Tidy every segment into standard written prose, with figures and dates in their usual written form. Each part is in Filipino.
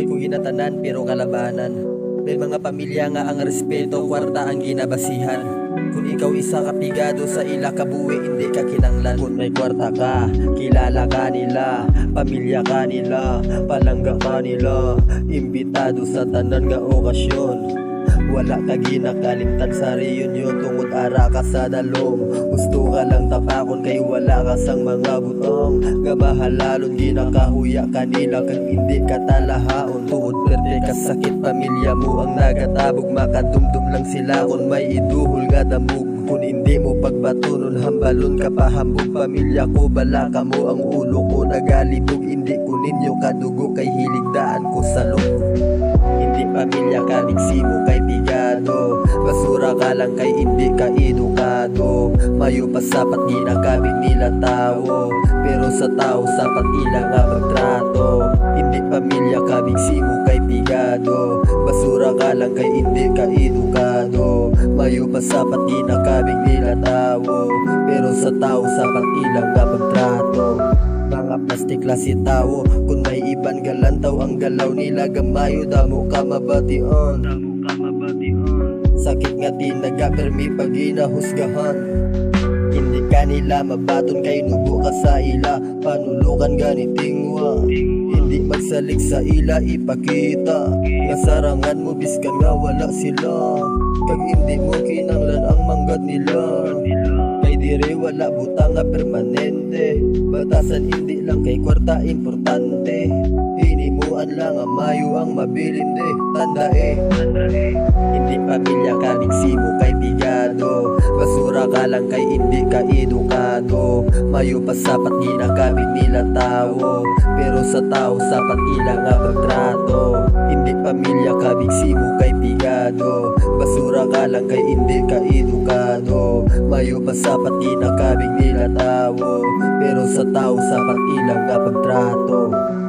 May kung ginatanan pero kalabanan. May mga pamilya nga ang respeto, kwarta ang ginabasihan. Kung ikaw isa kapigado sa ila kabuwi, hindi ka kinanglan. Kung may kwarta ka, kilala ka nila, pamilya ka nila, palangga ka nila, imbitado sa tanan nga okasyon. Wala ka ginakalimtan sa reunion, tungod ara ka sa dalom. Gusto ka lang tapakon kay wala ka sang mga butong. Nga mahalalon ginakahuya kanila kang hindi ka talahaon. Tuod perte ka sakit, pamilya mo ang nagatabog. Makadumdum lang sila kung may iduhol nga damog. Kung hindi mo pagbatunon, hambalon ka pahambog. Pamilya ko, bala ka mo ang ulo ko nagalibog. Hindi ko ninyo kadugo kay hiligdaan ko sa loob. Hindi pamilya ka, digsimo kay pigado. Basura ka lang kay hindi ka edukado. Mayo pa sapat ginakabig nila tao, pero sa tao sapat ilang nga pagtrato. Hindi pamilya ka, digsimo kay pigado. Basura ka lang kay hindi ka edukado. Mayo pa sapat ginakabig nila tao, pero sa tao sapat ilang nga pagtrato. Mga plastik klase tao, kung may iban galantaw ang galaw nila gamayo, damo ka mabation. Sakit nga tinagapermi pag inahusgahan. Hindi ka nila mabaton kay nubo ka sa ila, panulukan ganitingwa. Hindi magsalig sa ila ipakita, nga sarangan mo biskan nga wala sila. Kag hindi mo kinanglan ang manggad nila, kay dire wala butang nga permanente. Batasan hindi lang kay kwarta importante, hinimuan lang ang mayo ang mabilinde. Tandae, hindi pamilya ka, digsimo kay pigado. Basura ka lang kay hindi ka edukado. Mayo pa sapat ginakabig nila tao, pero sa tao sapat ilang nga pagtrato. Hindi pamilya ka, digsimo kay pigado. Basura ka lang kay hindi ka edukado. Mayo pa sapat ginakabig nila tao, pero sa tao sapat ilang nga pagtrato.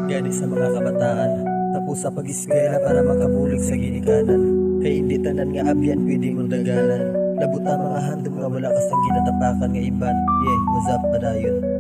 Gani sa mga kabataan, tapos sa pag-eskwela para makabulig sa ginikanan. Kay hindi tanan nga abyan pwede mong dagalan. Labuta mga handom nga wala kasang ginatapakan nga iban. Yeah, what's up padayon.